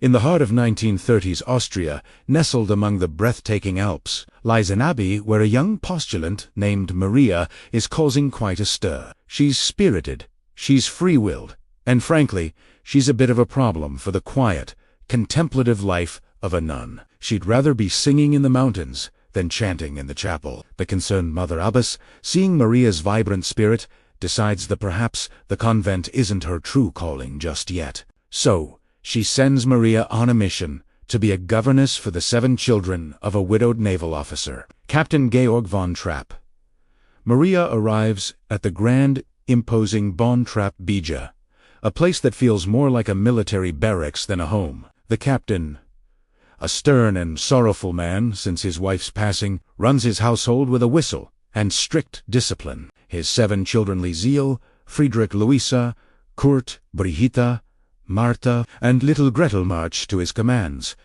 In the heart of 1930s Austria, nestled among the breathtaking Alps, lies an abbey where a young postulant named Maria is causing quite a stir. She's spirited, she's free-willed, and frankly, she's a bit of a problem for the quiet, contemplative life of a nun. She'd rather be singing in the mountains than chanting in the chapel. The concerned Mother Abbess, seeing Maria's vibrant spirit, decides that perhaps the convent isn't her true calling just yet. So, she sends Maria on a mission to be a governess for the 7 children of a widowed naval officer, Captain Von Trapp. Maria arrives at the grand, imposing Von Trapp Bija, a place that feels more like a military barracks than a home. The captain, a stern and sorrowful man since his wife's passing, runs his household with a whistle and strict discipline. His 7 childrenly Zeal, Friedrich, Louisa, Kurt, Brigitta, Martha, and little Gretel march to his commands,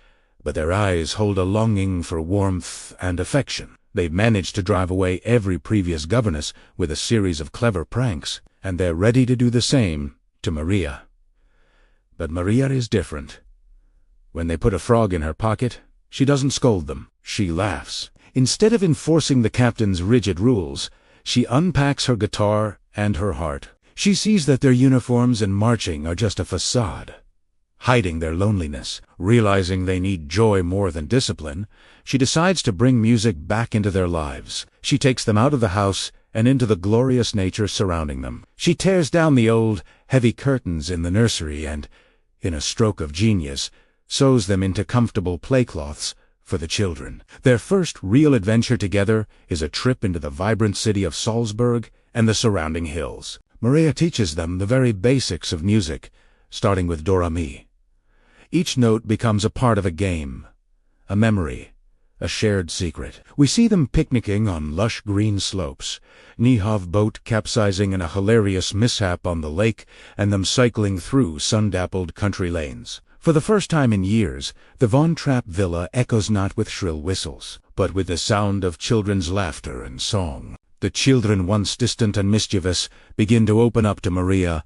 but their eyes hold a longing for warmth and affection. They've managed to drive away every previous governess with a series of clever pranks, and they're ready to do the same to Maria. But Maria is different. When they put a frog in her pocket, she doesn't scold them. She laughs. Instead of enforcing the captain's rigid rules, she unpacks her guitar and her heart. She sees that their uniforms and marching are just a facade, hiding their loneliness. Realizing they need joy more than discipline, she decides to bring music back into their lives. She takes them out of the house and into the glorious nature surrounding them. She tears down the old, heavy curtains in the nursery and, in a stroke of genius, sews them into comfortable playcloths for the children. Their first real adventure together is a trip into the vibrant city of Salzburg and the surrounding hills. Maria teaches them the very basics of music, starting with Do-Re-Mi. Each note becomes a part of a game, a memory, a shared secret. We see them picnicking on lush green slopes, Niehoff boat capsizing in a hilarious mishap on the lake, and them cycling through sun-dappled country lanes. For the first time in years, the Von Trapp villa echoes not with shrill whistles, but with the sound of children's laughter and song. The children, once distant and mischievous, begin to open up to Maria,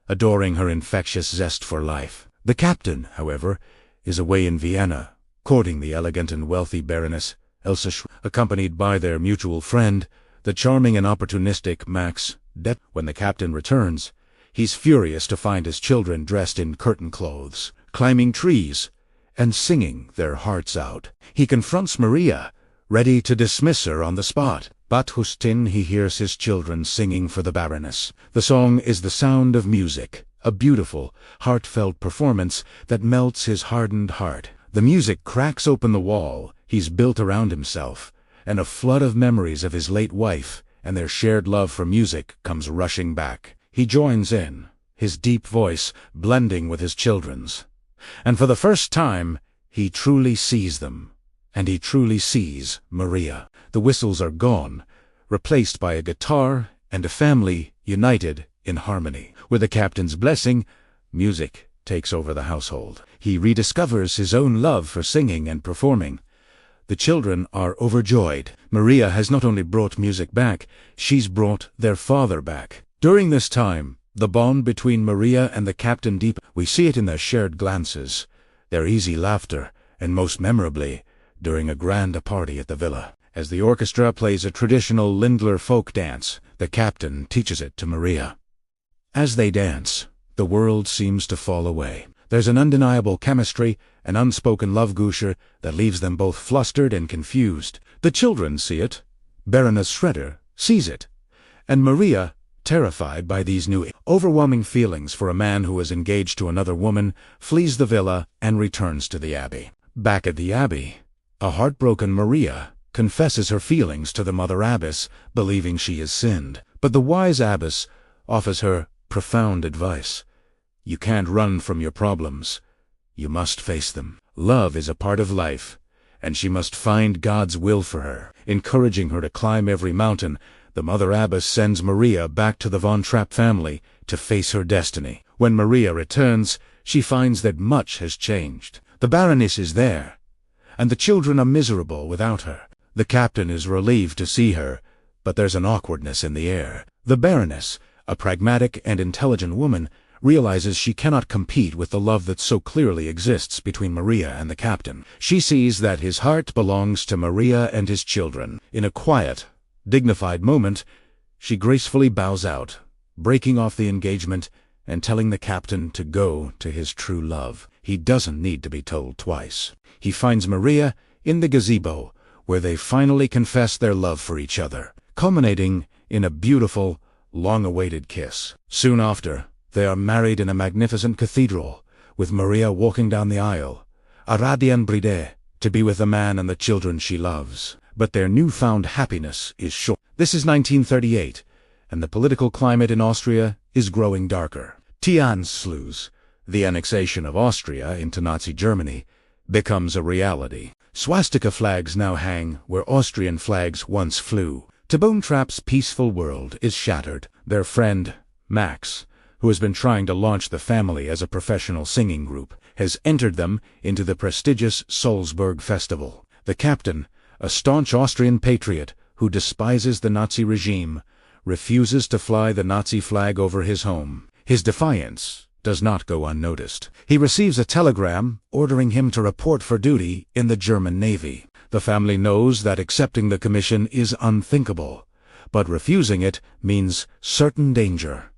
adoring her infectious zest for life. The captain, however, is away in Vienna, courting the elegant and wealthy Baroness Elsa, accompanied by their mutual friend, the charming and opportunistic Max Det. When the captain returns, he's furious to find his children dressed in curtain clothes, climbing trees, and singing their hearts out. He confronts Maria, ready to dismiss her on the spot. But Justin, he hears his children singing for the Baroness. The song is the sound of music, a beautiful, heartfelt performance that melts his hardened heart. The music cracks open the wall he's built around himself, and a flood of memories of his late wife and their shared love for music comes rushing back. He joins in, his deep voice blending with his children's. And for the first time, he truly sees them, and he truly sees Maria. The whistles are gone, replaced by a guitar and a family united in harmony. With the captain's blessing, music takes over the household. He rediscovers his own love for singing and performing. The children are overjoyed. Maria has not only brought music back, she's brought their father back. During this time, the bond between Maria and the captain deepens. We see it in their shared glances, their easy laughter, and most memorably, during a grand party at the villa. As the orchestra plays a traditional Lindler folk dance, the captain teaches it to Maria. As they dance, the world seems to fall away. There's an undeniable chemistry, an unspoken love-gusher that leaves them both flustered and confused. The children see it, Baroness Schroeder sees it, and Maria, terrified by these new, overwhelming feelings for a man who is engaged to another woman, flees the villa and returns to the abbey. Back at the abbey, a heartbroken Maria confesses her feelings to the Mother Abbess, believing she has sinned. But the wise abbess offers her profound advice. You can't run from your problems. You must face them. Love is a part of life, and she must find God's will for her. Encouraging her to climb every mountain, the Mother Abbess sends Maria back to the Von Trapp family to face her destiny. When Maria returns, she finds that much has changed. The Baroness is there, and the children are miserable without her. The captain is relieved to see her, but there's an awkwardness in the air. The Baroness, a pragmatic and intelligent woman, realizes she cannot compete with the love that so clearly exists between Maria and the captain. She sees that his heart belongs to Maria and his children. In a quiet, dignified moment, she gracefully bows out, breaking off the engagement and telling the captain to go to his true love. He doesn't need to be told twice. He finds Maria in the gazebo, where they finally confess their love for each other, culminating in a beautiful, long-awaited kiss. Soon after, they are married in a magnificent cathedral, with Maria walking down the aisle, Aradian Bride, to be with the man and the children she loves. But their newfound happiness is short. This is 1938, and the political climate in Austria is growing darker. Anschluss, the annexation of Austria into Nazi Germany, becomes a reality. Swastika flags now hang where Austrian flags once flew. Von Trapp's peaceful world is shattered. Their friend, Max, who has been trying to launch the family as a professional singing group, has entered them into the prestigious Salzburg Festival. The captain, a staunch Austrian patriot who despises the Nazi regime, refuses to fly the Nazi flag over his home. His defiance does not go unnoticed. He receives a telegram ordering him to report for duty in the German Navy. The family knows that accepting the commission is unthinkable, but refusing it means certain danger.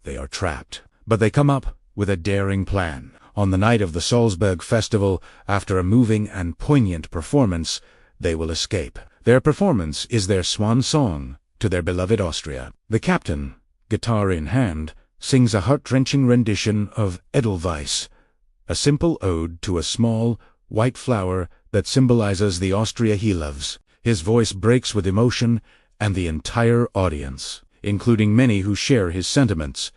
They are trapped. But they come up with a daring plan. On the night of the Salzburg Festival, after a moving and poignant performance, they will escape. Their performance is their swan song to their beloved Austria. The captain, guitar in hand, sings a heart-wrenching rendition of Edelweiss, a simple ode to a small, white flower that symbolizes the Austria he loves. His voice breaks with emotion, and the entire audience, including many who share his sentiments,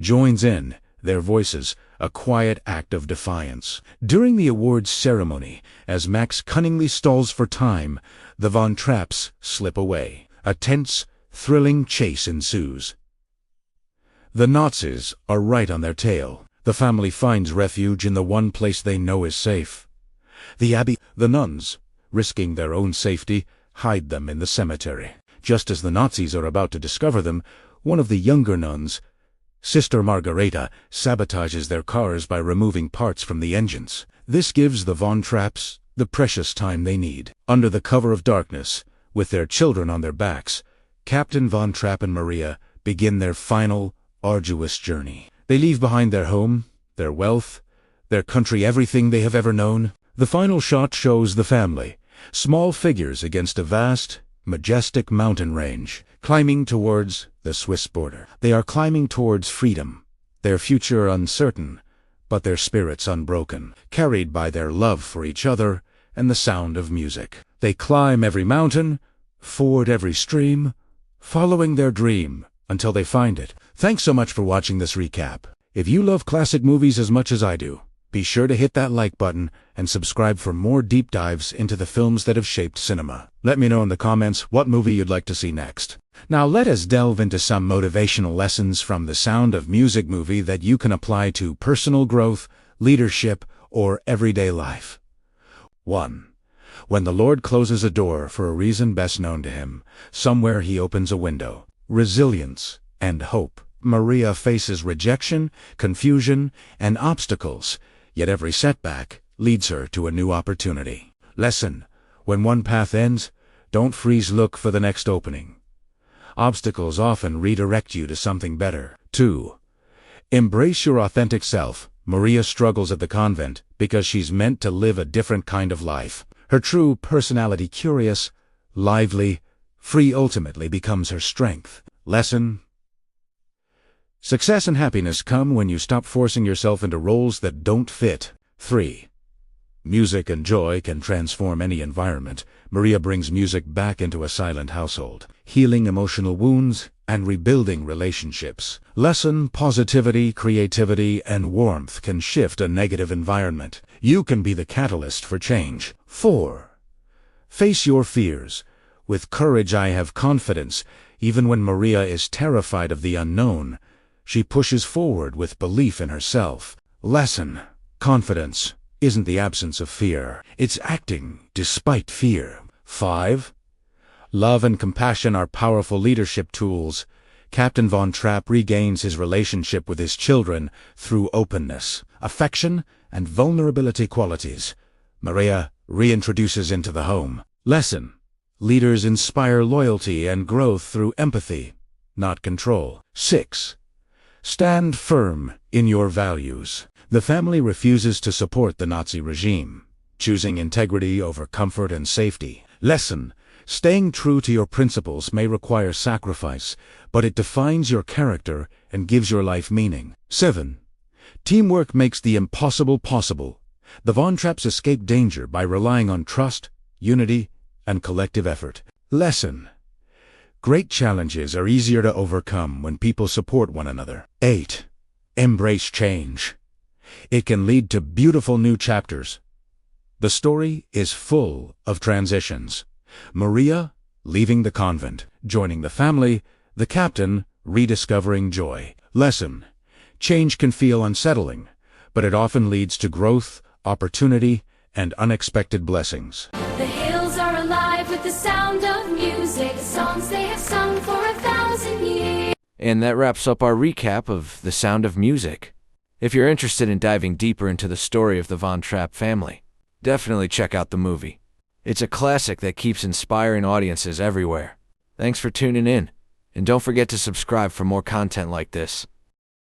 joins in, their voices a quiet act of defiance. During the awards ceremony, as Max cunningly stalls for time, the Von Trapps slip away. A tense, thrilling chase ensues. The Nazis are right on their tail. The family finds refuge in the one place they know is safe. The abbey. The nuns, risking their own safety, hide them in the cemetery. Just as the Nazis are about to discover them, one of the younger nuns, Sister Margareta, sabotages their cars by removing parts from the engines. This gives the Von Trapps the precious time they need. Under the cover of darkness, with their children on their backs, Captain Von Trapp and Maria begin their final, arduous journey. They leave behind their home, their wealth, their country, everything they have ever known. The final shot shows the family, small figures against a vast, majestic mountain range, climbing towards the Swiss border. They are climbing towards freedom, their future uncertain, but their spirits unbroken, carried by their love for each other and the sound of music. They climb every mountain, ford every stream, following their dream until they find it. Thanks so much for watching this recap. If you love classic movies as much as I do, be sure to hit that like button and subscribe for more deep dives into the films that have shaped cinema. Let me know in the comments what movie you'd like to see next. Now let us delve into some motivational lessons from the Sound of Music movie that you can apply to personal growth, leadership, or everyday life. 1. When the Lord closes a door for a reason best known to him, somewhere he opens a window. Resilience and hope. Maria faces rejection, confusion, and obstacles, yet every setback leads her to a new opportunity. Lesson: when one path ends, don't freeze, look for the next opening. Obstacles often redirect you to something better. 2. Embrace your authentic self. Maria struggles at the convent because she's meant to live a different kind of life. Her true personality, curious, lively, free, ultimately becomes her strength. Lesson: success and happiness come when you stop forcing yourself into roles that don't fit. 3. Music and joy can transform any environment. Maria brings music back into a silent household, healing emotional wounds and rebuilding relationships. Lesson: positivity, creativity, and warmth can shift a negative environment. You can be the catalyst for change. 4. Face your fears. With courage I have confidence. Even when Maria is terrified of the unknown, she pushes forward with belief in herself. Lesson: confidence isn't the absence of fear. It's acting despite fear. 5. Love and compassion are powerful leadership tools. Captain Von Trapp regains his relationship with his children through openness, affection, and vulnerability qualities. Maria reintroduces into the home. Lesson: leaders inspire loyalty and growth through empathy, not control. 6. Stand firm in your values. The family refuses to support the Nazi regime, choosing integrity over comfort and safety. Lesson: staying true to your principles may require sacrifice, but it defines your character and gives your life meaning. 7. Teamwork makes the impossible possible. The Von Trapps escape danger by relying on trust, unity, and collective effort. Lesson: great challenges are easier to overcome when people support one another. 8. Embrace change. It can lead to beautiful new chapters. The story is full of transitions. Maria leaving the convent, joining the family, the captain rediscovering joy. Lesson: change can feel unsettling, but it often leads to growth, opportunity, and unexpected blessings. The hills are alive with the sound of music, songs they have sung for 1,000 years. And that wraps up our recap of The Sound of Music. If you're interested in diving deeper into the story of the Von Trapp family, definitely check out the movie. It's a classic that keeps inspiring audiences everywhere. Thanks for tuning in, and don't forget to subscribe for more content like this.